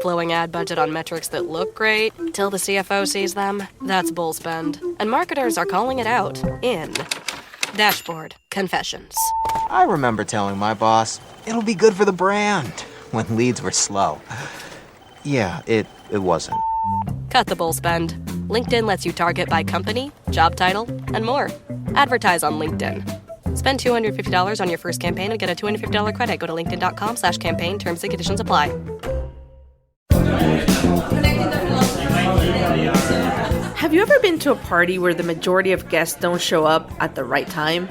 Blowing ad budget on metrics that look great till the CFO sees them, that's bull spend. And marketers are calling it out in Dashboard Confessions. I remember telling my boss, it'll be good for the brand, when leads were slow. Yeah, it wasn't. Cut the bull spend. LinkedIn lets you target by company, job title, and more. Advertise on LinkedIn. Spend $250 on your first campaign and get a $250 credit. Go to linkedin.com/campaign. Terms and conditions apply. Have you ever been to a party where the majority of guests don't show up at the right time?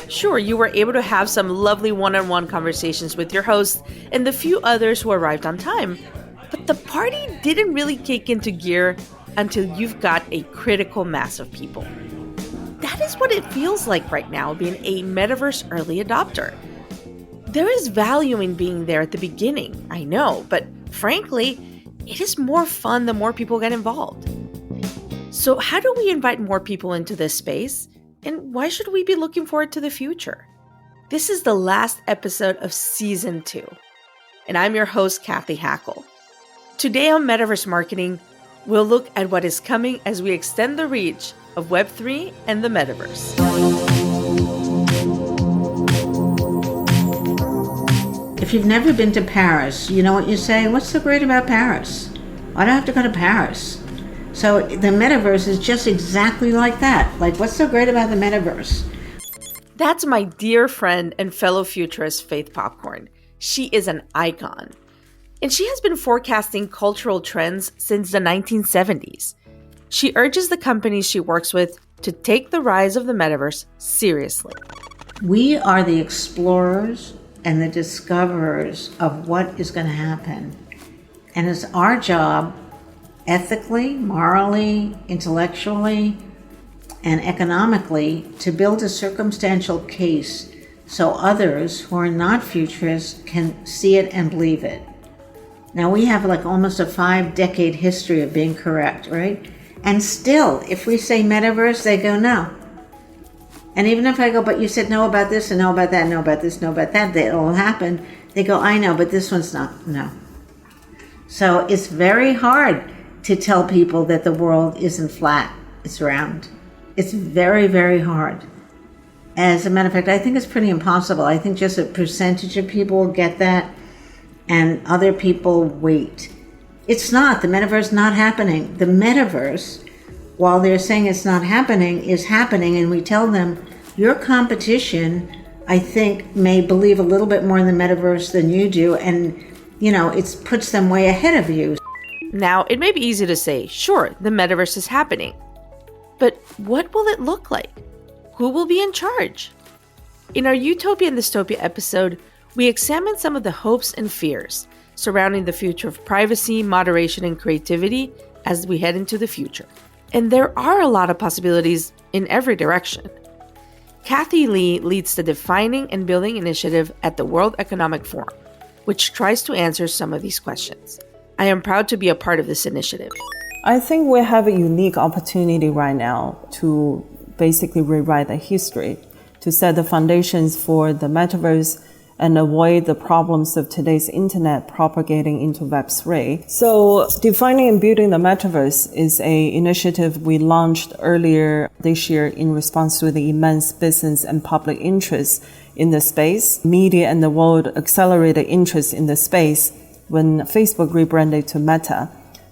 Sure, you were able to have some lovely one-on-one conversations with your host and the few others who arrived on time. But the party didn't really kick into gear until you've got a critical mass of people. That is what it feels like right now, being a metaverse early adopter. There is value in being there at the beginning, I know, but frankly, it is more fun the more people get involved. So how do we invite more people into this space? And why should we be looking forward to the future? This is the last episode of Season 2, and I'm your host, Kathy Hackle. Today on Metaverse Marketing, we'll look at what is coming as we extend the reach of Web3 and the Metaverse. If you've never been to Paris, you know what you say? What's so great about Paris? I don't have to go to Paris. So the Metaverse is just exactly like that. Like, what's so great about the Metaverse? That's my dear friend and fellow futurist, Faith Popcorn. She is an icon. And she has been forecasting cultural trends since the 1970s. She urges the companies she works with to take the rise of the metaverse seriously. We are the explorers and the discoverers of what is going to happen. And it's our job, ethically, morally, intellectually, and economically, to build a circumstantial case so others who are not futurists can see it and believe it. Now, we have like almost a 5-decade history of being correct, right? And still, if we say metaverse, they go no. And even if I go, but you said no about this and no about that, no about this, no about that, that all happened, they go, I know, but this one's not, no. So it's very hard to tell people that the world isn't flat, it's round. It's very, very hard. As a matter of fact, I think it's pretty impossible. I think just a percentage of people will get that, and other people wait. It's not. The metaverse is not happening. The metaverse, while they're saying it's not happening, is happening, and we tell them, your competition, I think, may believe a little bit more in the metaverse than you do, and, it puts them way ahead of you. Now, it may be easy to say, sure, the metaverse is happening. But what will it look like? Who will be in charge? In our Utopia and Dystopia episode, we examine some of the hopes and fears surrounding the future of privacy, moderation, and creativity as we head into the future. And there are a lot of possibilities in every direction. Kathy Lee leads the Defining and Building Initiative at the World Economic Forum, which tries to answer some of these questions. I am proud to be a part of this initiative. I think we have a unique opportunity right now to basically rewrite the history, to set the foundations for the metaverse and avoid the problems of today's internet propagating into Web3. So defining and building the metaverse is an initiative we launched earlier this year in response to the immense business and public interest in the space. Media and the world accelerated interest in the space when Facebook rebranded to Meta.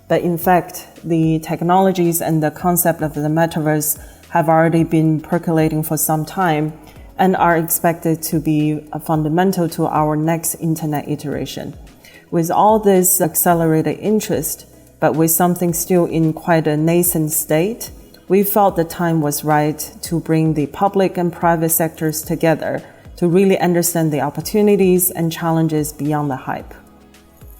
But in fact, the technologies and the concept of the metaverse have already been percolating for some time and are expected to be fundamental to our next internet iteration. With all this accelerated interest, but with something still in quite a nascent state, we felt the time was right to bring the public and private sectors together to really understand the opportunities and challenges beyond the hype.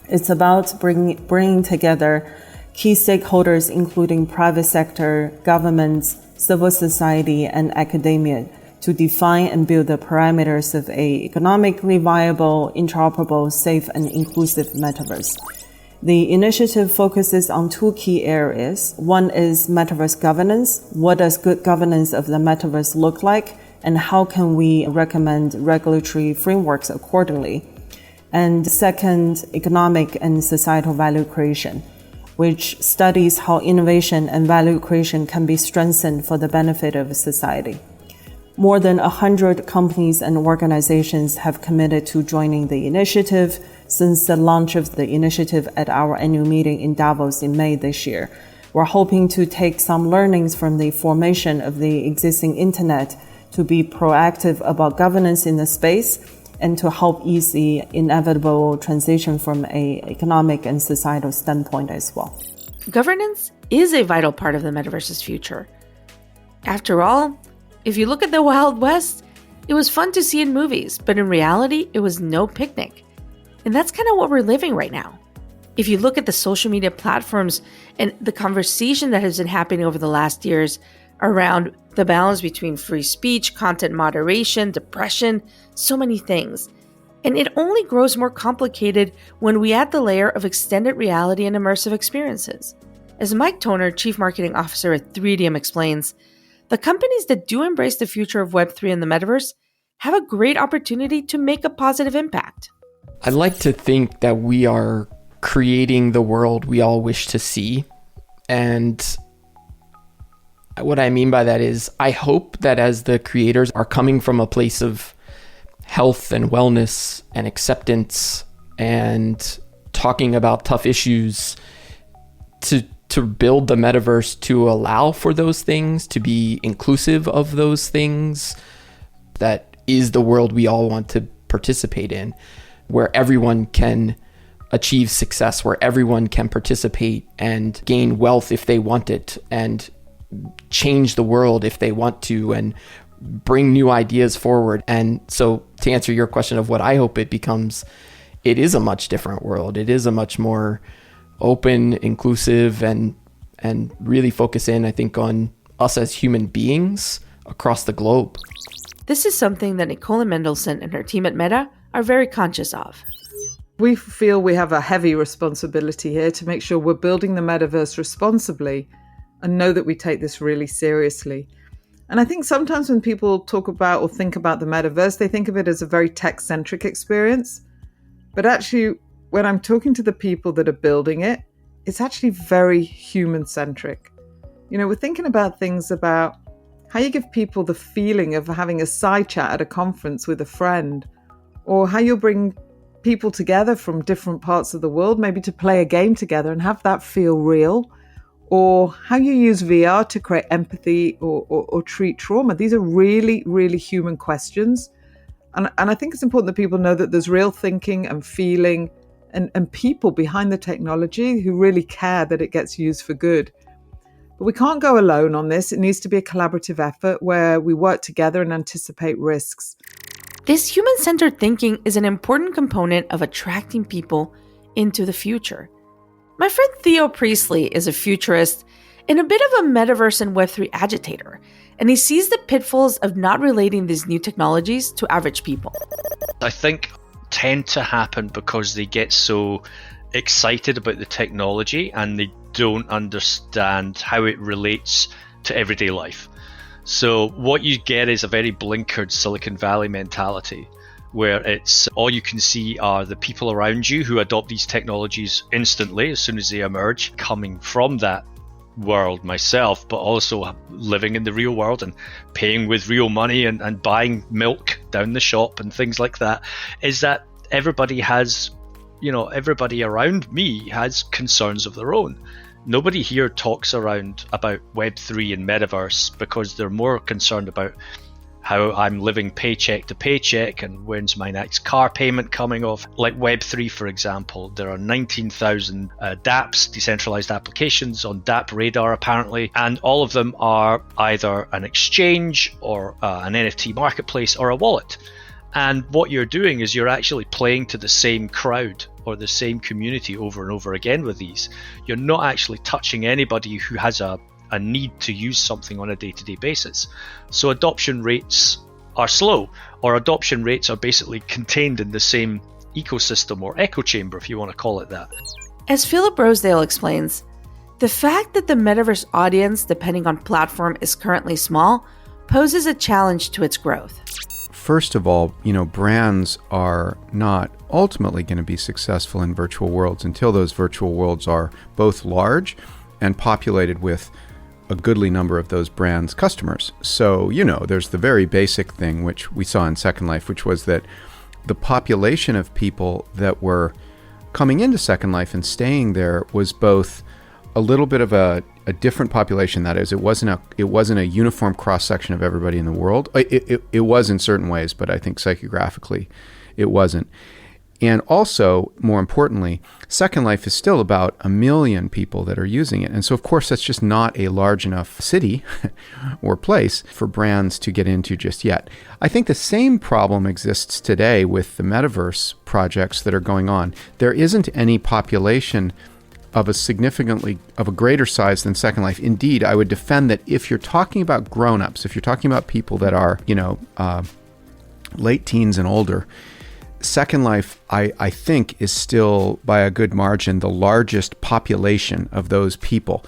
It's about bringing together key stakeholders, including private sector, governments, civil society, and academia, to define and build the parameters of a economically viable, interoperable, safe, and inclusive metaverse. The initiative focuses on two key areas. One is metaverse governance. What does good governance of the metaverse look like, and how can we recommend regulatory frameworks accordingly? And second, economic and societal value creation, which studies how innovation and value creation can be strengthened for the benefit of society. More than 100 companies and organizations have committed to joining the initiative since the launch of the initiative at our annual meeting in Davos in May this year. We're hoping to take some learnings from the formation of the existing internet to be proactive about governance in the space and to help ease the inevitable transition from an economic and societal standpoint as well. Governance is a vital part of the metaverse's future. After all, if you look at the Wild West, it was fun to see in movies, but in reality, it was no picnic. And that's kind of what we're living right now. If you look at the social media platforms and the conversation that has been happening over the last years around the balance between free speech, content moderation, depression, so many things. And it only grows more complicated when we add the layer of extended reality and immersive experiences. As Mike Toner, Chief Marketing Officer at 3DM explains, the companies that do embrace the future of Web3 and the metaverse have a great opportunity to make a positive impact. I'd like to think that we are creating the world we all wish to see. And what I mean by that is I hope that as the creators are coming from a place of health and wellness and acceptance and talking about tough issues to build the metaverse to allow for those things, to be inclusive of those things, that is the world we all want to participate in, where everyone can achieve success, where everyone can participate and gain wealth if they want it, and change the world if they want to, and bring new ideas forward. And so to answer your question of what I hope it becomes, it is a much different world. It is a much more open, inclusive, and really focus in, I think, on us as human beings across the globe. This is something that Nicola Mendelsohn and her team at Meta are very conscious of. We feel we have a heavy responsibility here to make sure we're building the metaverse responsibly and know that we take this really seriously. And I think sometimes when people talk about or think about the metaverse, they think of it as a very tech-centric experience. But actually, when I'm talking to the people that are building it, it's actually very human-centric. You know, we're thinking about things about how you give people the feeling of having a side chat at a conference with a friend, or how you bring people together from different parts of the world, maybe to play a game together and have that feel real, or how you use VR to create empathy or treat trauma. These are really, really human questions. And I think it's important that people know that there's real thinking and feeling and people behind the technology who really care that it gets used for good. But we can't go alone on this. It needs to be a collaborative effort where we work together and anticipate risks. This human-centered thinking is an important component of attracting people into the future. My friend Theo Priestley is a futurist and a bit of a metaverse and Web3 agitator, and he sees the pitfalls of not relating these new technologies to average people. I think tend to happen because they get so excited about the technology and they don't understand how it relates to everyday life. So what you get is a very blinkered Silicon Valley mentality, where it's all you can see are the people around you who adopt these technologies instantly as soon as they emerge. Coming from that world myself, but also living in the real world and paying with real money and buying milk down the shop and things like that, is that everybody around me has concerns of their own. Nobody here talks about Web3 and Metaverse because they're more concerned about how I'm living paycheck to paycheck and when's my next car payment coming off. Like Web3, for example, there are 19,000 dApps, decentralized applications, on dApp radar apparently, and all of them are either an exchange or an NFT marketplace or a wallet. And what you're doing is you're actually playing to the same crowd or the same community over and over again with these. You're not actually touching anybody who has a need to use something on a day-to-day basis. So adoption rates are slow, or adoption rates are basically contained in the same ecosystem or echo chamber, if you want to call it that. As Philip Rosedale explains, the fact that the metaverse audience, depending on platform, is currently small poses a challenge to its growth. first of all, brands are not ultimately going to be successful in virtual worlds until those virtual worlds are both large and populated with a goodly number of those brands' customers. So, there's the very basic thing which we saw in Second Life, which was that the population of people that were coming into Second Life and staying there was both a little bit of a different population. That is, it wasn't a uniform cross-section of everybody in the world. It was in certain ways, but I think psychographically it wasn't. And also, more importantly, Second Life is still about 1 million people that are using it. And so, of course, that's just not a large enough city or place for brands to get into just yet. I think the same problem exists today with the metaverse projects that are going on. There isn't any population of a greater size than Second Life. Indeed, I would defend that if you're talking about grown-ups, if you're talking about people that are, late teens and older, Second Life, I think, is still, by a good margin, the largest population of those people.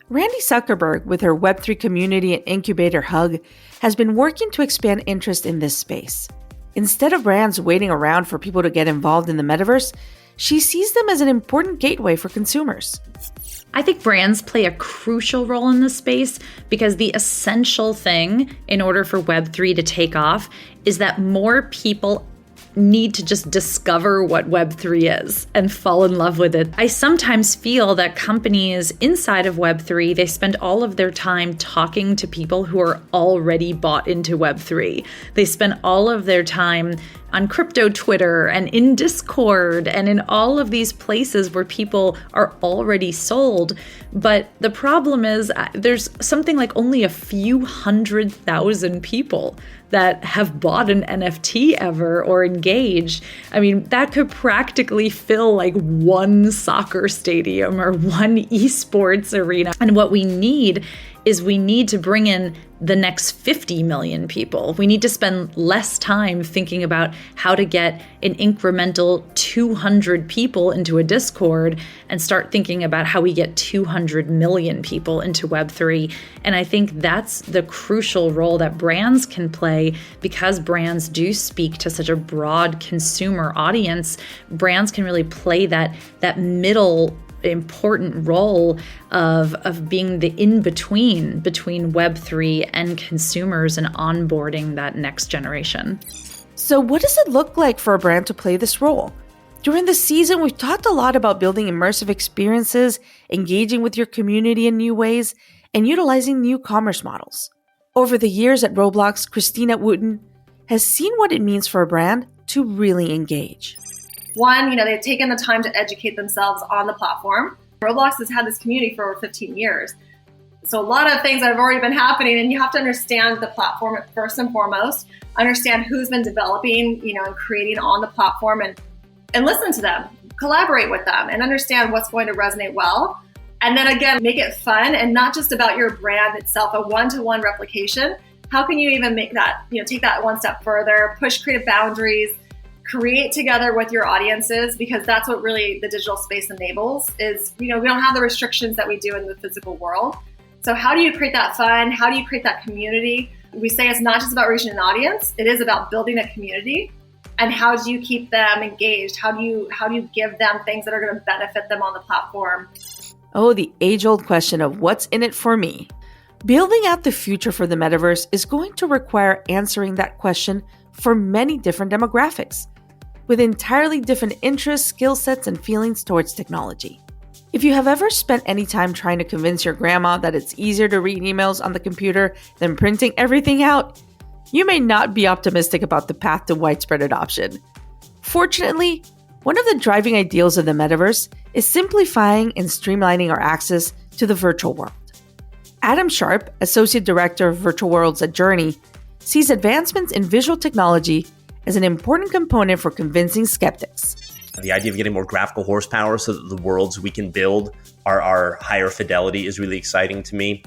Randy Zuckerberg, with her Web3 community and incubator Hug, has been working to expand interest in this space. Instead of brands waiting around for people to get involved in the metaverse, she sees them as an important gateway for consumers. I think brands play a crucial role in this space because the essential thing in order for Web3 to take off is that more people need to just discover what Web3 is and fall in love with it. I sometimes feel that companies inside of Web3, they spend all of their time talking to people who are already bought into Web3. They spend all of their time on crypto Twitter and in Discord and in all of these places where people are already sold. But the problem is there's something like only a few 100,000 people that have bought an NFT ever or engaged. I mean, that could practically fill like one soccer stadium or one esports arena. And what we need is we need to bring in the next 50 million people. We need to spend less time thinking about how to get an incremental 200 people into a Discord and start thinking about how we get 200 million people into Web3. And I think that's the crucial role that brands can play because brands do speak to such a broad consumer audience. Brands can really play that middle important role of being the in-between between Web3 and consumers and onboarding that next generation. So what does it look like for a brand to play this role? During the season, we've talked a lot about building immersive experiences, engaging with your community in new ways, and utilizing new commerce models. Over the years at Roblox, Christina Wooten has seen what it means for a brand to really engage. One, they've taken the time to educate themselves on the platform. Roblox has had this community for over 15 years. So a lot of things that have already been happening, and you have to understand the platform first and foremost, understand who's been developing, and creating on the platform and listen to them, collaborate with them and understand what's going to resonate well. And then again, make it fun and not just about your brand itself, a one-to-one replication. How can you even make that, take that one step further, push creative boundaries, create together with your audiences, because that's what really the digital space enables is, we don't have the restrictions that we do in the physical world. So how do you create that fun? How do you create that community? We say it's not just about reaching an audience, it is about building a community. And how do you keep them engaged? How do you give them things that are going to benefit them on the platform? Oh, the age-old question of what's in it for me. Building out the future for the metaverse is going to require answering that question for many different demographics, with entirely different interests, skill sets, and feelings towards technology. If you have ever spent any time trying to convince your grandma that it's easier to read emails on the computer than printing everything out, you may not be optimistic about the path to widespread adoption. Fortunately, one of the driving ideals of the metaverse is simplifying and streamlining our access to the virtual world. Adam Sharp, Associate Director of Virtual Worlds at Journey, sees advancements in visual technology as an important component for convincing skeptics. The idea of getting more graphical horsepower so that the worlds we can build are higher fidelity is really exciting to me.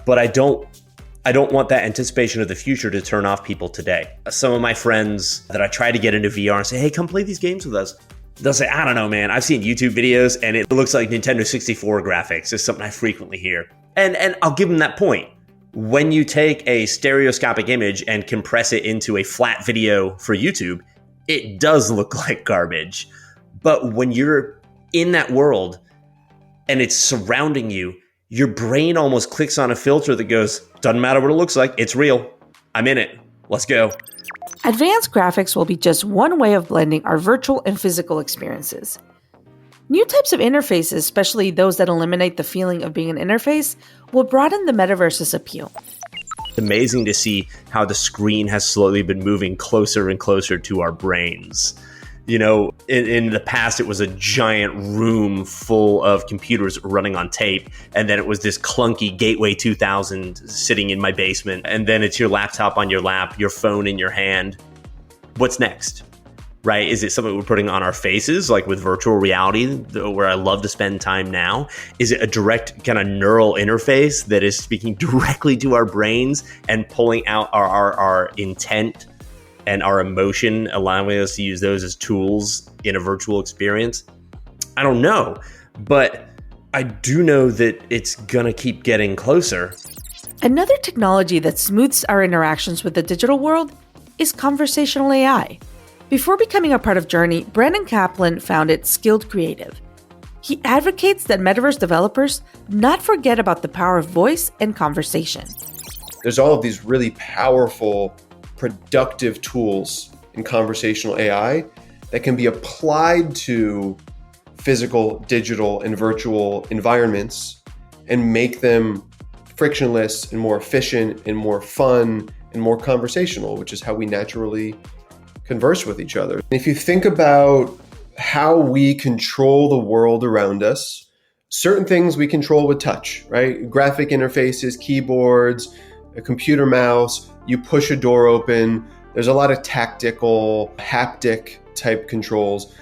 But I don't want that anticipation of the future to turn off people today. Some of my friends that I try to get into VR and say, hey, come play these games with us. They'll say, I don't know, man. I've seen YouTube videos and it looks like Nintendo 64 graphics is something I frequently hear. And I'll give them that point. When you take a stereoscopic image and compress it into a flat video for YouTube, it does look like garbage. But when you're in that world and it's surrounding you, your brain almost clicks on a filter that goes, doesn't matter what it looks like, it's real. I'm in it. Let's go. Advanced graphics will be just one way of blending our virtual and physical experiences. New types of interfaces, especially those that eliminate the feeling of being an interface, will broaden the metaverse's appeal. It's amazing to see how the screen has slowly been moving closer and closer to our brains. You know, in the past, it was a giant room full of computers running on tape. And then it was this clunky Gateway 2000 sitting in my basement. And then it's your laptop on your lap, your phone in your hand. What's next? Right? Is it something we're putting on our faces, like with virtual reality, where I love to spend time now? Is it a direct kind of neural interface that is speaking directly to our brains and pulling out our intent and our emotion, allowing us to use those as tools in a virtual experience? I don't know, but I do know that it's gonna keep getting closer. Another technology that smooths our interactions with the digital world is conversational AI. Before becoming a part of Journey, Brandon Kaplan founded Skilled Creative. He advocates that metaverse developers not forget about the power of voice and conversation. There's all of these really powerful, productive tools in conversational AI that can be applied to physical, digital, and virtual environments and make them frictionless and more efficient and more fun and more conversational, which is how we naturally converse with each other. If you think about how we control the world around us, certain things we control with touch, right? Graphic interfaces, keyboards, a computer mouse, you push a door open. There's a lot of tactical, haptic type controls.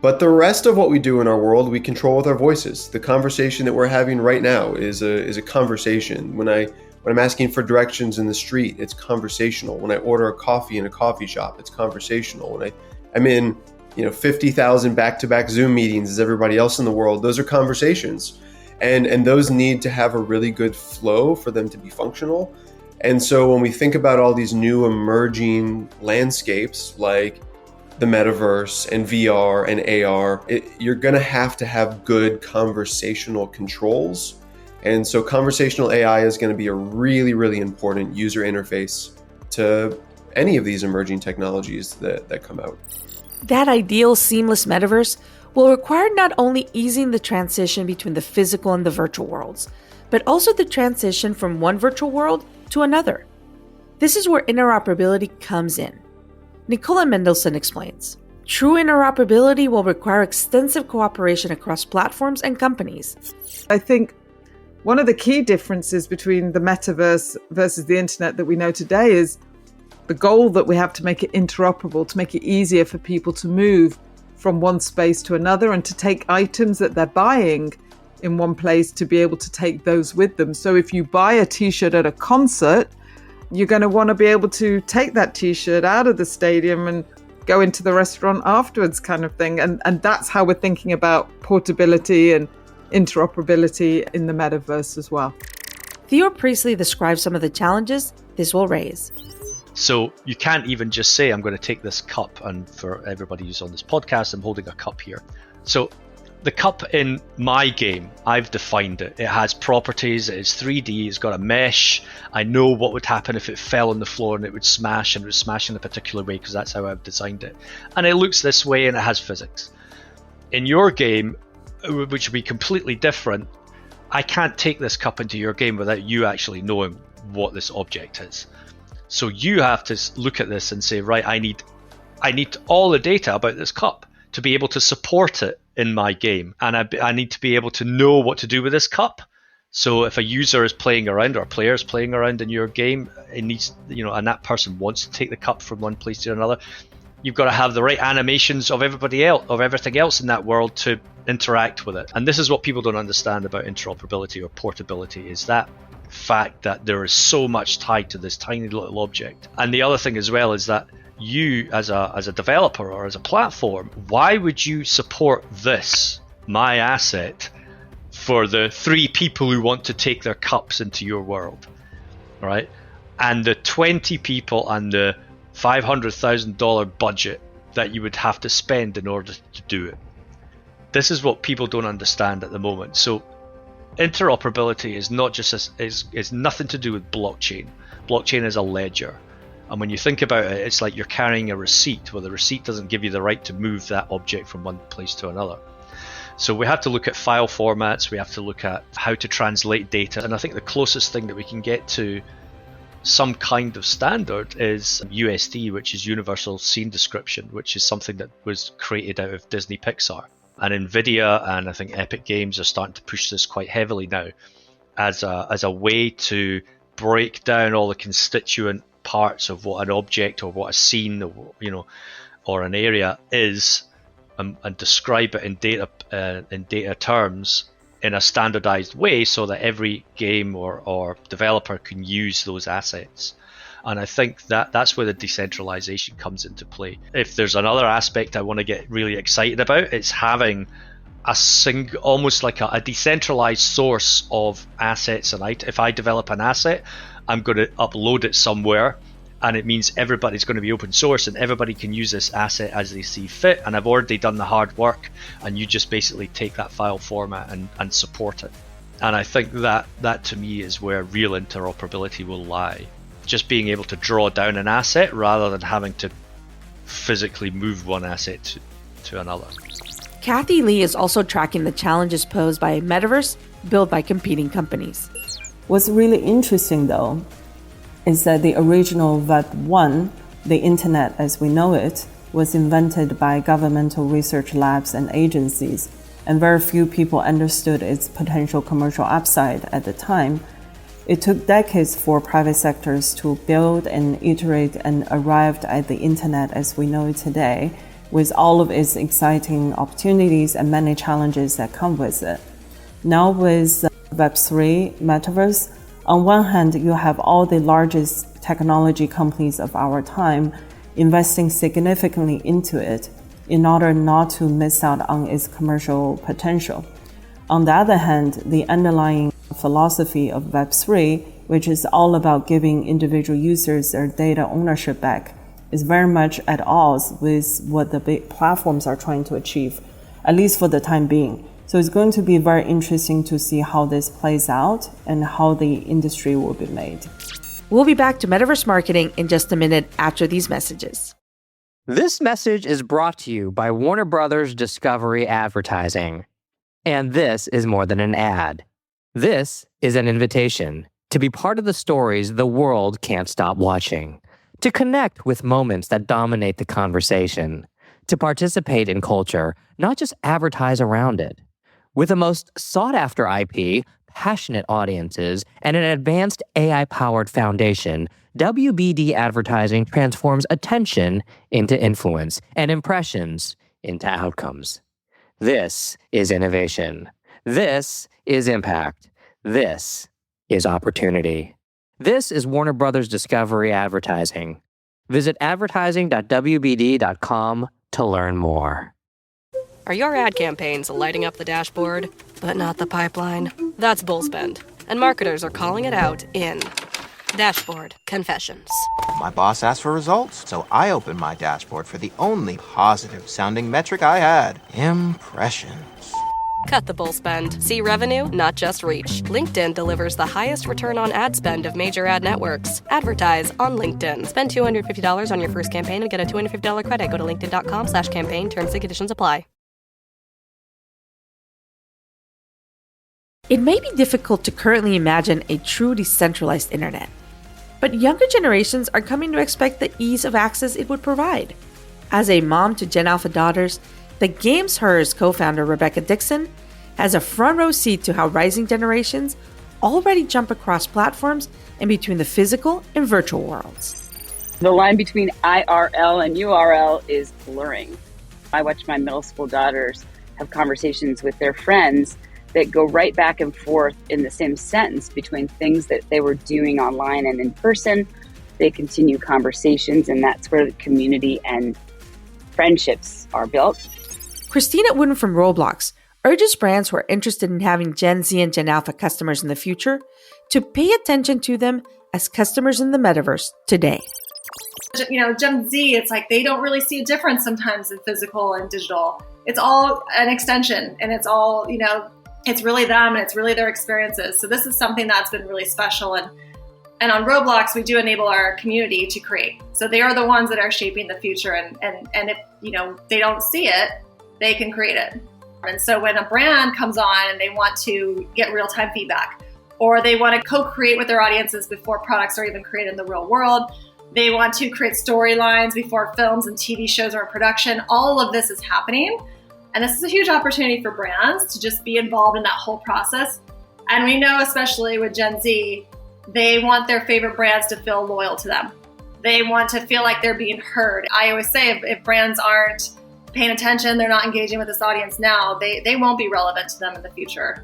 But the rest of what we do in our world, we control with our voices. The conversation that we're having right now is a conversation. When I'm asking for directions in the street, it's conversational. When I order a coffee in a coffee shop, it's conversational. When I'm in 50,000 back-to-back Zoom meetings as everybody else in the world, those are conversations. And those need to have a really good flow for them to be functional. And so when we think about all these new emerging landscapes like the metaverse and VR and AR, you're going to have good conversational controls. And so conversational AI is going to be a really, really important user interface to any of these emerging technologies that come out. That ideal seamless metaverse will require not only easing the transition between the physical and the virtual worlds, but also the transition from one virtual world to another. This is where interoperability comes in. Nicola Mendelsohn explains, true interoperability will require extensive cooperation across platforms and companies. I think one of the key differences between the metaverse versus the internet that we know today is the goal that we have to make it interoperable, to make it easier for people to move from one space to another and to take items that they're buying in one place to be able to take those with them. So if you buy a t-shirt at a concert, you're going to want to be able to take that t-shirt out of the stadium and go into the restaurant afterwards, kind of thing. And that's how we're thinking about portability and interoperability in the metaverse as well. Theo Priestley describes some of the challenges this will raise. So you can't even just say, I'm going to take this cup, and for everybody who's on this podcast, I'm holding a cup here. So the cup in my game, I've defined it. It has properties, it is 3D, it's got a mesh. I know what would happen if it fell on the floor and it would smash, and it would smash in a particular way because that's how I've designed it. And it looks this way and it has physics. In your game, which would be completely different, I can't take this cup into your game without you actually knowing what this object is. So you have to look at this and say, right, I need all the data about this cup to be able to support it in my game. And I need to be able to know what to do with this cup. So if a user is playing around or a player is playing around in your game, it needs, and that person wants to take the cup from one place to another, you've got to have the right animations of everybody else, of everything else in that world to interact with it. And this is what people don't understand about interoperability or portability, is that fact that there is so much tied to this tiny little object. And the other thing as well is that you as a developer or as a platform, why would you support this, my asset, for the 3 people who want to take their cups into your world? right? And the 20 people and the $500,000 budget that you would have to spend in order to do it. This is what people don't understand at the moment. So interoperability is not just is nothing to do with blockchain. Blockchain is a ledger. And when you think about it, it's like you're carrying a receipt. Well, the receipt doesn't give you the right to move that object from one place to another. So we have to look at file formats, we have to look at how to translate data. And I think the closest thing that we can get to some kind of standard is USD, which is Universal Scene Description, which is something that was created out of Disney Pixar. And NVIDIA and I think Epic Games are starting to push this quite heavily now as a way to break down all the constituent parts of what an object or what a scene or an area is, and describe it in data terms in a standardized way so that every game or developer can use those assets. And I think that's where the decentralization comes into play. If there's another aspect I want to get really excited about, it's having almost like a decentralized source of assets. And if I develop an asset, I'm going to upload it somewhere, and it means everybody's going to be open source and everybody can use this asset as they see fit. And I've already done the hard work, and you just basically take that file format and support it. And I think that to me is where real interoperability will lie. Just being able to draw down an asset rather than having to physically move one asset to another. Kathy Lee is also tracking the challenges posed by a metaverse built by competing companies. What's really interesting, though, is that the original Web 1, the internet as we know it, was invented by governmental research labs and agencies, and very few people understood its potential commercial upside at the time. It took decades for private sectors to build and iterate and arrived at the internet as we know it today, with all of its exciting opportunities and many challenges that come with it. Now with Web3, metaverse, on one hand, you have all the largest technology companies of our time investing significantly into it in order not to miss out on its commercial potential. On the other hand, the underlying philosophy of Web3, which is all about giving individual users their data ownership back, is very much at odds with what the big platforms are trying to achieve, at least for the time being. So it's going to be very interesting to see how this plays out and how the industry will be made. We'll be back to Metaverse Marketing in just a minute after these messages. This message is brought to you by Warner Brothers Discovery Advertising. And this is more than an ad. This is an invitation to be part of the stories the world can't stop watching, to connect with moments that dominate the conversation, to participate in culture, not just advertise around it. With the most sought-after IP, passionate audiences, and an advanced AI-powered foundation, WBD Advertising transforms attention into influence and impressions into outcomes. This is innovation. This is impact. This is opportunity. This is Warner Brothers Discovery Advertising. Visit advertising.wbd.com to learn more. Are your ad campaigns lighting up the dashboard, but not the pipeline? That's bullspend, and marketers are calling it out in Dashboard Confessions. My boss asked for results, so I opened my dashboard for the only positive-sounding metric I had: impressions. Cut the bull spend. See revenue, not just reach. LinkedIn delivers the highest return on ad spend of major ad networks. Advertise on LinkedIn. Spend $250 on your first campaign and get a $250 credit. Go to linkedin.com/campaign. Terms and conditions apply. It may be difficult to currently imagine a true decentralized internet, but younger generations are coming to expect the ease of access it would provide. As a mom to Gen Alpha daughters, the Games Hers co-founder Rebecca Dixon has a front row seat to how rising generations already jump across platforms and between the physical and virtual worlds. The line between IRL and URL is blurring. I watch my middle school daughters have conversations with their friends that go right back and forth in the same sentence between things that they were doing online and in person. They continue conversations, and that's where the community and friendships are built. Christina Wooden from Roblox urges brands who are interested in having Gen Z and Gen Alpha customers in the future to pay attention to them as customers in the metaverse today. Gen Z, it's like they don't really see a difference sometimes in physical and digital. It's all an extension, and it's all, it's really them and it's really their experiences. So this is something that's been really special. And on Roblox, we do enable our community to create. So they are the ones that are shaping the future. And if, they don't see it, they can create it. And so when a brand comes on and they want to get real-time feedback, or they want to co-create with their audiences before products are even created in the real world, they want to create storylines before films and TV shows are in production, all of this is happening. And this is a huge opportunity for brands to just be involved in that whole process. And we know, especially with Gen Z, they want their favorite brands to feel loyal to them. They want to feel like they're being heard. I always say if brands aren't paying attention, they're not engaging with this audience now, they won't be relevant to them in the future.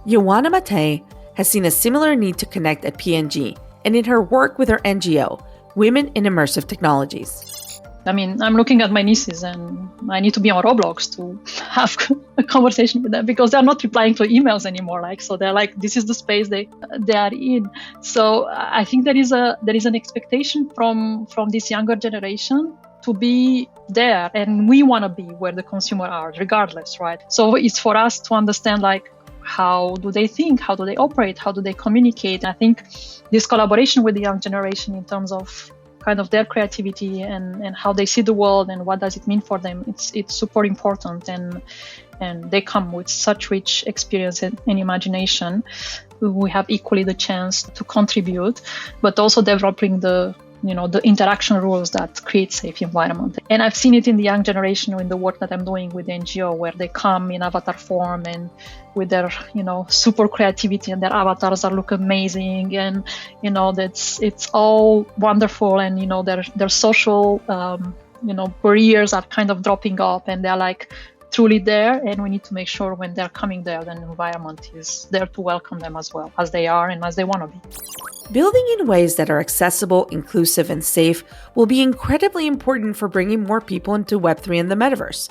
Ioana Matei has seen a similar need to connect at P&G, and in her work with her NGO, Women in Immersive Technologies. I mean, I'm looking at my nieces and I need to be on Roblox to have a conversation with them because they're not replying to emails anymore. So they're like, this is the space they are in. So I think there is an expectation from this younger generation to be there, and we want to be where the consumer are, regardless, right? So it's for us to understand how do they think, how do they operate, how do they communicate. I think this collaboration with the young generation in terms of kind of their creativity and how they see the world and what does it mean for them, it's super important, and they come with such rich experience and imagination. We have equally the chance to contribute, but also developing the interaction rules that create safe environment. And I've seen it in the young generation in the work that I'm doing with the NGO, where they come in avatar form and with their, super creativity, and their avatars look amazing, and, it's all wonderful, and, their social, barriers are kind of dropping off, and they're truly there, and we need to make sure when they're coming there, the environment is there to welcome them as well, as they are and as they want to be. Building in ways that are accessible, inclusive, and safe will be incredibly important for bringing more people into Web3 and the metaverse.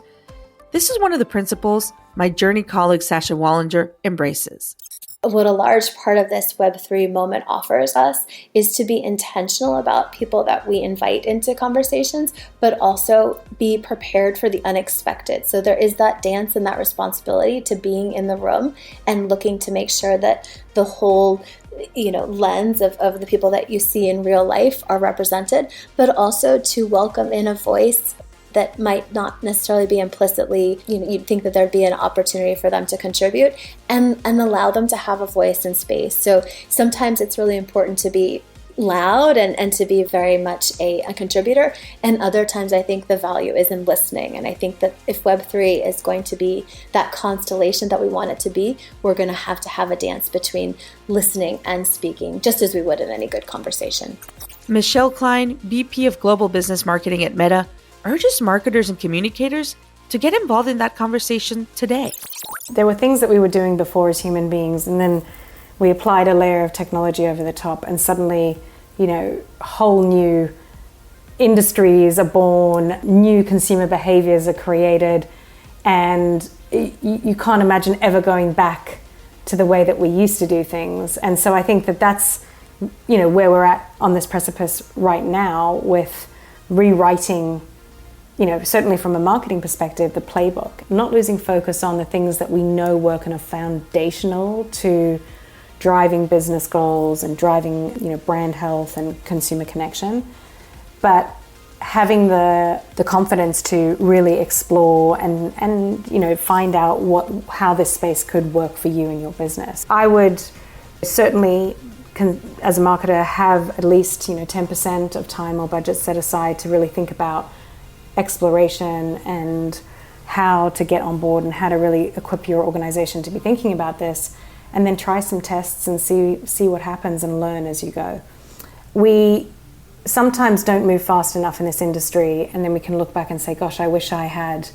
This is one of the principles my Journey colleague Sasha Wallinger embraces. What a large part of this Web3 moment offers us is to be intentional about people that we invite into conversations, but also be prepared for the unexpected. So there is that dance and that responsibility to being in the room and looking to make sure that the whole lens of the people that you see in real life are represented, but also to welcome in a voice that might not necessarily be implicitly, you'd think that there'd be an opportunity for them to contribute, and allow them to have a voice in space. So sometimes it's really important to be loud and to be very much a contributor, and other times I think the value is in listening. And I think that if Web3 is going to be that constellation that we want it to be, we're going to have a dance between listening and speaking, just as we would in any good conversation. Michelle Klein, VP of Global Business Marketing at Meta, urges marketers and communicators to get involved in that conversation today. There were things that we were doing before as human beings, and then we applied a layer of technology over the top, and suddenly, whole new industries are born, new consumer behaviors are created, and you can't imagine ever going back to the way that we used to do things. And so I think that that's, where we're at on this precipice right now with rewriting, certainly from a marketing perspective, the playbook, not losing focus on the things that we know work and are foundational to driving business goals and driving, brand health and consumer connection, but having the confidence to really explore and find out how this space could work for you and your business. I would certainly, as a marketer, have at least 10% of time or budget set aside to really think about exploration and how to get on board and how to really equip your organization to be thinking about this, and then try some tests and see what happens and learn as you go. We sometimes don't move fast enough in this industry, and then we can look back and say, gosh, I wish I had,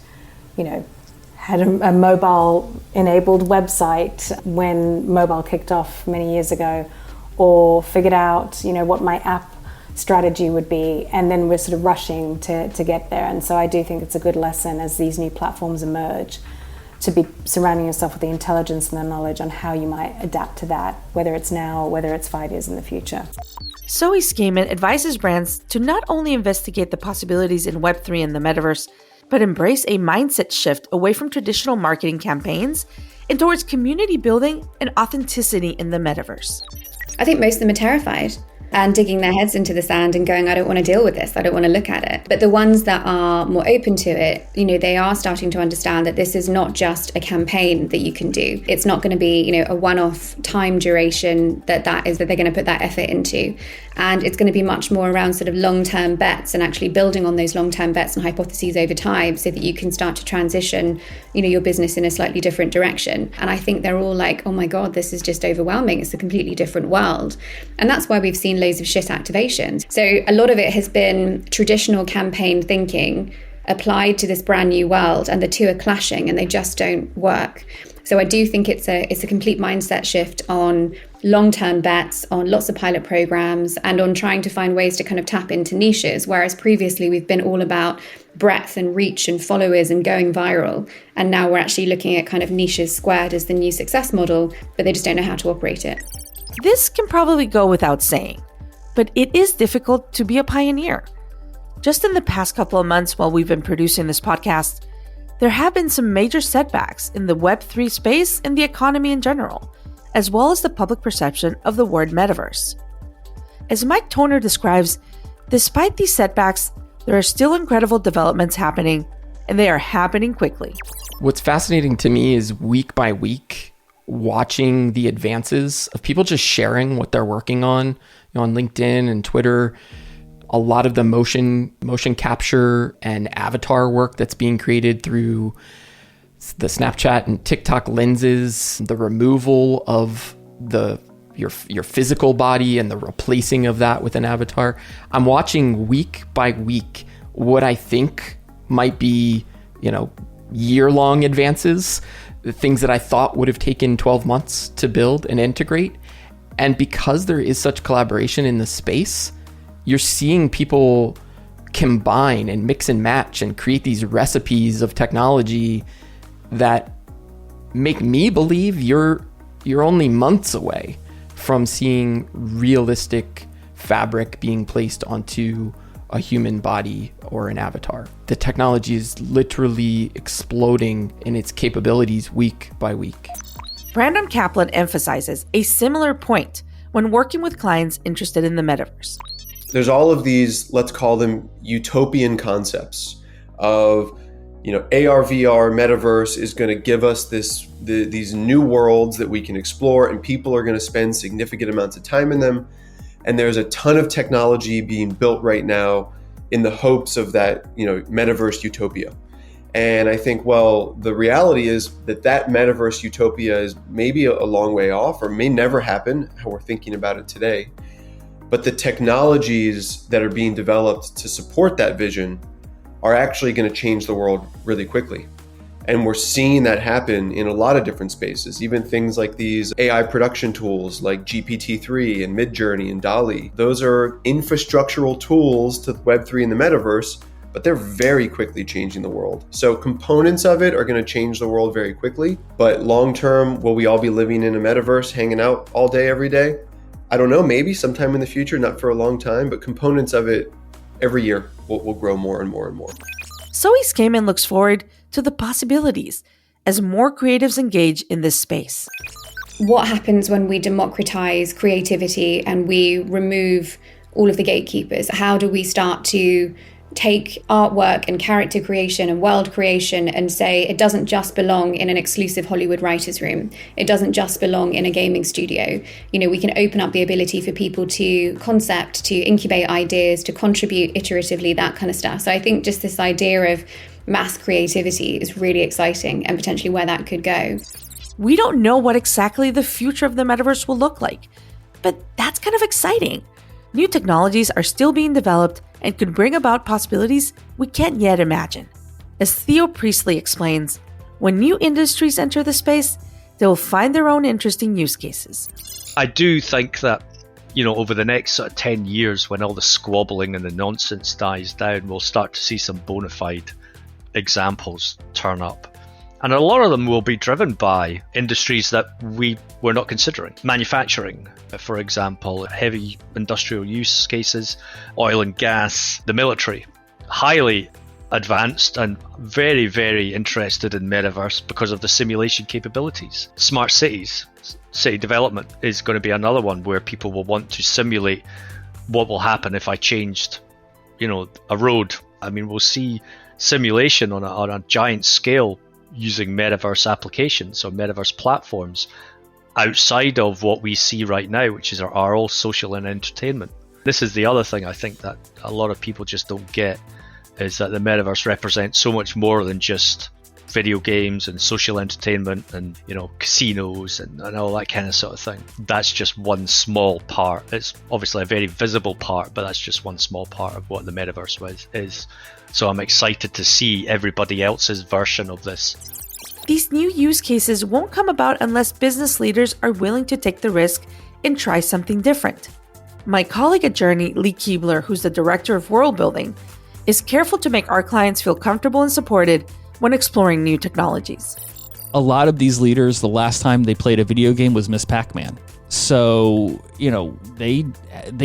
had a mobile enabled website when mobile kicked off many years ago, or figured out, what my app strategy would be, and then we're sort of rushing to get there. And so I do think it's a good lesson as these new platforms emerge to be surrounding yourself with the intelligence and the knowledge on how you might adapt to that, whether it's now or whether it's 5 years in the future. Zoe Skaman advises brands to not only investigate the possibilities in Web3 and the metaverse, but embrace a mindset shift away from traditional marketing campaigns and towards community building and authenticity in the metaverse. I think most of them are terrified and digging their heads into the sand and going, I don't want to deal with this. I don't want to look at it. But the ones that are more open to it, they are starting to understand that this is not just a campaign that you can do. It's not going to be, a one-off time duration that they're going to put that effort into. And it's going to be much more around sort of long-term bets and actually building on those long-term bets and hypotheses over time so that you can start to transition, your business in a slightly different direction. And I think they're all like, oh my God, this is just overwhelming. It's a completely different world. And that's why we've seen loads of shit activations. So a lot of it has been traditional campaign thinking applied to this brand new world, and the two are clashing and they just don't work. So I do think it's a complete mindset shift on long-term bets, on lots of pilot programs, and on trying to find ways to kind of tap into niches, whereas previously we've been all about breadth and reach and followers and going viral. And now we're actually looking at kind of niches squared as the new success model, but they just don't know how to operate it. This can probably go without saying, but it is difficult to be a pioneer. Just in the past couple of months while we've been producing this podcast, there have been some major setbacks in the Web3 space and the economy in general, as well as the public perception of the word metaverse. As Mike Toner describes, despite these setbacks, there are still incredible developments happening, and they are happening quickly. What's fascinating to me is week by week, watching the advances of people just sharing what they're working on, on LinkedIn and Twitter. A lot of the motion capture and avatar work that's being created through the Snapchat and TikTok lenses, the removal of your physical body and the replacing of that with an avatar. I'm watching week by week what I think might be, year-long advances, the things that I thought would have taken 12 months to build and integrate. And because there is such collaboration in the space, you're seeing people combine and mix and match and create these recipes of technology that make me believe you're only months away from seeing realistic fabric being placed onto a human body or an avatar. The technology is literally exploding in its capabilities week by week. Brandon Kaplan emphasizes a similar point when working with clients interested in the metaverse. There's all of these, let's call them utopian concepts of, AR, VR, metaverse is going to give us these new worlds that we can explore, and people are going to spend significant amounts of time in them. And there's a ton of technology being built right now in the hopes of that, metaverse utopia. And I think, the reality is that metaverse utopia is maybe a long way off or may never happen, how we're thinking about it today. But the technologies that are being developed to support that vision are actually going to change the world really quickly. And we're seeing that happen in a lot of different spaces, even things like these AI production tools like GPT-3 and Midjourney and DALL-E. Those are infrastructural tools to Web3 and the metaverse, but they're very quickly changing the world. So components of it are going to change the world very quickly, but long term, will we all be living in a metaverse, hanging out all day, every day? I don't know, maybe sometime in the future, not for a long time, but components of it every year will grow more and more and more. Zoe Skaman looks forward to the possibilities as more creatives engage in this space. What happens when we democratize creativity and we remove all of the gatekeepers? How do we start to take artwork and character creation and world creation and say it doesn't just belong in an exclusive Hollywood writer's room. It doesn't just belong in a gaming studio. We can open up the ability for people to concept, to incubate ideas, to contribute iteratively, that kind of stuff. So I think just this idea of mass creativity is really exciting and potentially where that could go. We don't know what exactly the future of the metaverse will look like, but that's kind of exciting. New technologies are still being developed and could bring about possibilities we can't yet imagine. As Theo Priestley explains, when new industries enter the space, they will find their own interesting use cases. I do think that, over the next sort of 10 years, when all the squabbling and the nonsense dies down, we'll start to see some bona fide examples turn up. And a lot of them will be driven by industries that we were not considering. Manufacturing, for example, heavy industrial use cases, oil and gas, the military. Highly advanced and very, very interested in metaverse because of the simulation capabilities. Smart cities, city development is going to be another one where people will want to simulate what will happen if I changed, a road. I mean, we'll see simulation on a giant scale using metaverse applications or metaverse platforms outside of what we see right now, which is our all social and entertainment. This is the other thing I think that a lot of people just don't get, is that the metaverse represents so much more than just video games and social entertainment and casinos and all that kind of sort of thing. That's just one small part. It's obviously a very visible part, but that's just one small part of what the metaverse is. So I'm excited to see everybody else's version of this. These new use cases won't come about unless business leaders are willing to take the risk and try something different. My colleague at Journey, Lee Keebler, who's the director of world building, is careful to make our clients feel comfortable and supported when exploring new technologies. A lot of these leaders, the last time they played a video game was Miss Pac-Man. So, they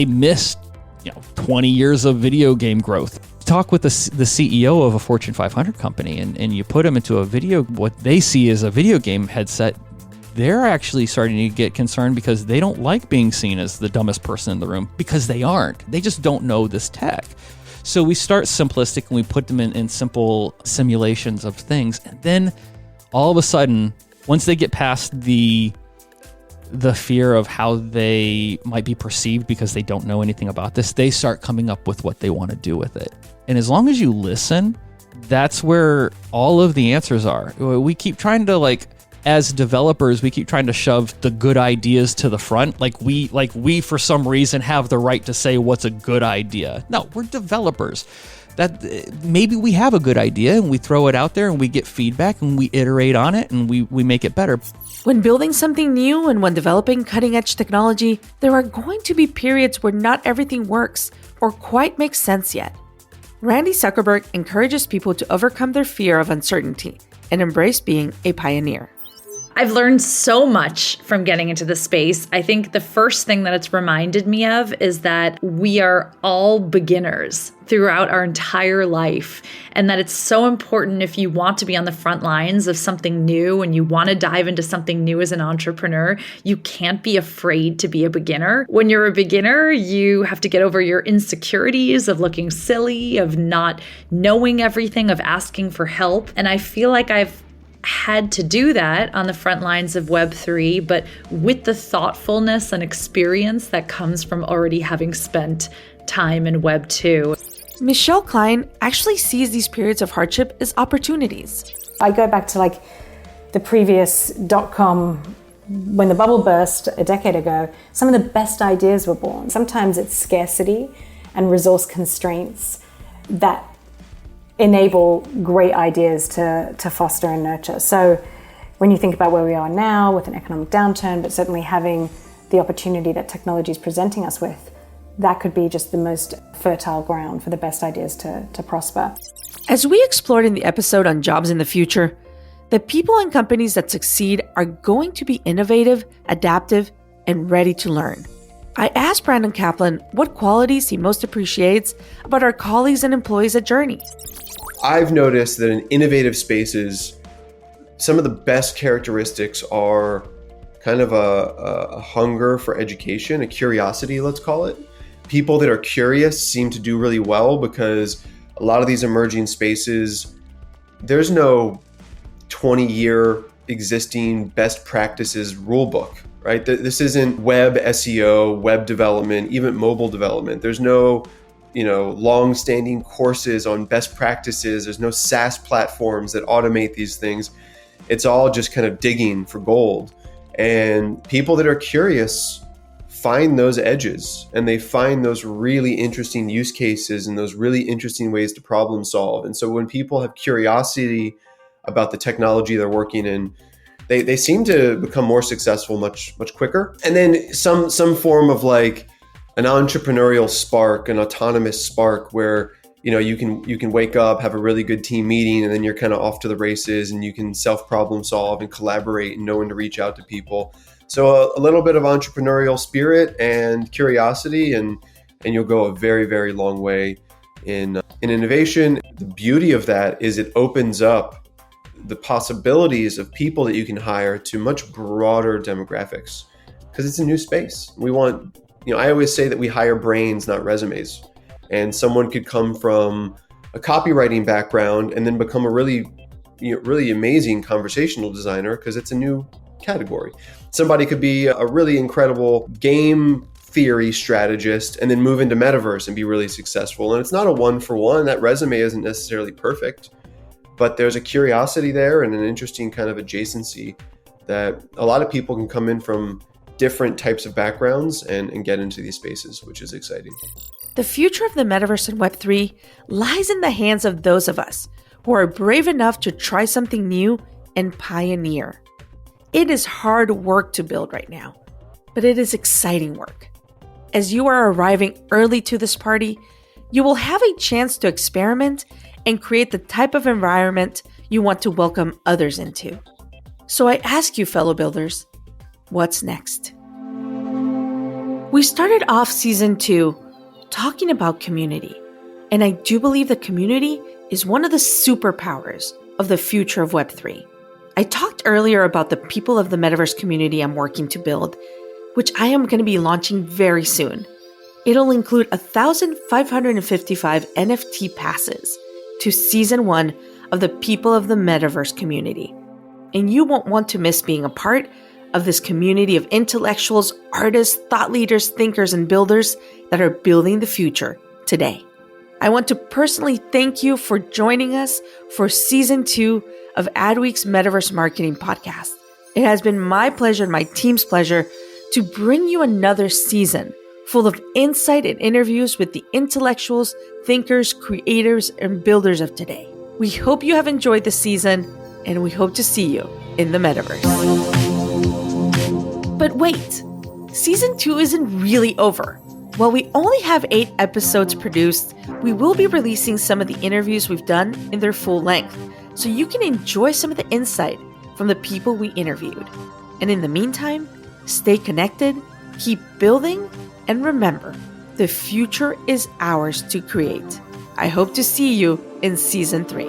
missed 20 years of video game growth. Talk with the CEO of a Fortune 500 company and you put them into what they see as a video game headset, they're actually starting to get concerned because they don't like being seen as the dumbest person in the room, because they aren't. They just don't know this tech. So we start simplistic and we put them in simple simulations of things. And then all of a sudden, once they get past the fear of how they might be perceived because they don't know anything about this, they start coming up with what they want to do with it. And as long as you listen, that's where all of the answers are. We keep trying to, as developers, we keep trying to shove the good ideas to the front. Like we for some reason have the right to say what's a good idea. No, we're developers. That maybe we have a good idea and we throw it out there and we get feedback and we iterate on it and we make it better. When building something new and when developing cutting-edge technology, there are going to be periods where not everything works or quite makes sense yet. Randy Zuckerberg encourages people to overcome their fear of uncertainty and embrace being a pioneer. I've learned so much from getting into this space. I think the first thing that it's reminded me of is that we are all beginners throughout our entire life, and that it's so important, if you want to be on the front lines of something new and you want to dive into something new as an entrepreneur, you can't be afraid to be a beginner. When you're a beginner, you have to get over your insecurities of looking silly, of not knowing everything, of asking for help. And I feel like I've had to do that on the front lines of Web3, but with the thoughtfulness and experience that comes from already having spent time in Web2. Michelle Klein actually sees these periods of hardship as opportunities. I go back to the previous .com, when the bubble burst a decade ago, some of the best ideas were born. Sometimes it's scarcity and resource constraints that enable great ideas to foster and nurture. So when you think about where we are now with an economic downturn, but certainly having the opportunity that technology is presenting us with, that could be just the most fertile ground for the best ideas to prosper. As we explored in the episode on jobs in the future, the people and companies that succeed are going to be innovative, adaptive, and ready to learn. I asked Brandon Kaplan what qualities he most appreciates about our colleagues and employees at Journey. I've noticed that in innovative spaces, some of the best characteristics are kind of a hunger for education, a curiosity, let's call it. People that are curious seem to do really well because a lot of these emerging spaces, there's no 20-year existing best practices rule book, right? This isn't web SEO, web development, even mobile development. There's no long-standing courses on best practices. There's no SaaS platforms that automate these things. It's all just kind of digging for gold. And people that are curious find those edges and they find those really interesting use cases and those really interesting ways to problem solve. And so when people have curiosity about the technology they're working in, they seem to become more successful much quicker. And then some form of an entrepreneurial spark, an autonomous spark where you can wake up, have a really good team meeting, and then you're kind of off to the races, and you can self-problem solve and collaborate and know when to reach out to people. So a little bit of entrepreneurial spirit and curiosity, and you'll go a very, very long way in innovation. The beauty of that is it opens up the possibilities of people that you can hire to much broader demographics, because it's a new space. We want, I always say that we hire brains, not resumes. And someone could come from a copywriting background and then become a really amazing conversational designer, because it's a new category. Somebody could be a really incredible game theory strategist and then move into metaverse and be really successful. And it's not a one-for-one. That resume isn't necessarily perfect, but there's a curiosity there and an interesting kind of adjacency that a lot of people can come in from different types of backgrounds and get into these spaces, which is exciting. The future of the metaverse and Web3 lies in the hands of those of us who are brave enough to try something new and pioneer. It is hard work to build right now, but it is exciting work. As you are arriving early to this party, you will have a chance to experiment and create the type of environment you want to welcome others into. So I ask you, fellow builders, what's next? We started off season 2 talking about community, and I do believe that community is one of the superpowers of the future of Web3. I talked earlier about the people of the metaverse community I'm working to build, which I am going to be launching very soon. It'll include 1,555 NFT passes to season 1 of the people of the metaverse community. And you won't want to miss being a part of this community of intellectuals, artists, thought leaders, thinkers, and builders that are building the future today. I want to personally thank you for joining us for season 2 of Adweek's Metaverse Marketing Podcast. It has been my pleasure and my team's pleasure to bring you another season full of insight and interviews with the intellectuals, thinkers, creators, and builders of today. We hope you have enjoyed the season, and we hope to see you in the metaverse. But wait, season 2 isn't really over. While we only have 8 episodes produced, we will be releasing some of the interviews we've done in their full length, so you can enjoy some of the insight from the people we interviewed. And in the meantime, stay connected, keep building, and remember, the future is ours to create. I hope to see you in season 3.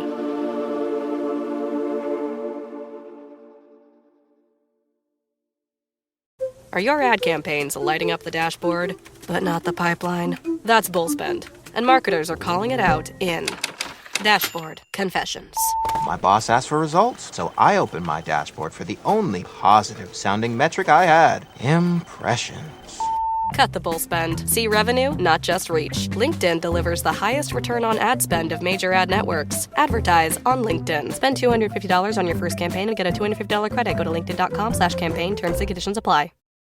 Are your ad campaigns lighting up the dashboard, but not the pipeline? That's bullspend, and marketers are calling it out in Dashboard Confessions. My boss asked for results, so I opened my dashboard for the only positive-sounding metric I had: impressions. Cut the bull spend. See revenue, not just reach. LinkedIn delivers the highest return on ad spend of major ad networks. Advertise on LinkedIn. Spend $250 on your first campaign and get a $250 credit. Go to linkedin.com/campaign. Terms and conditions apply.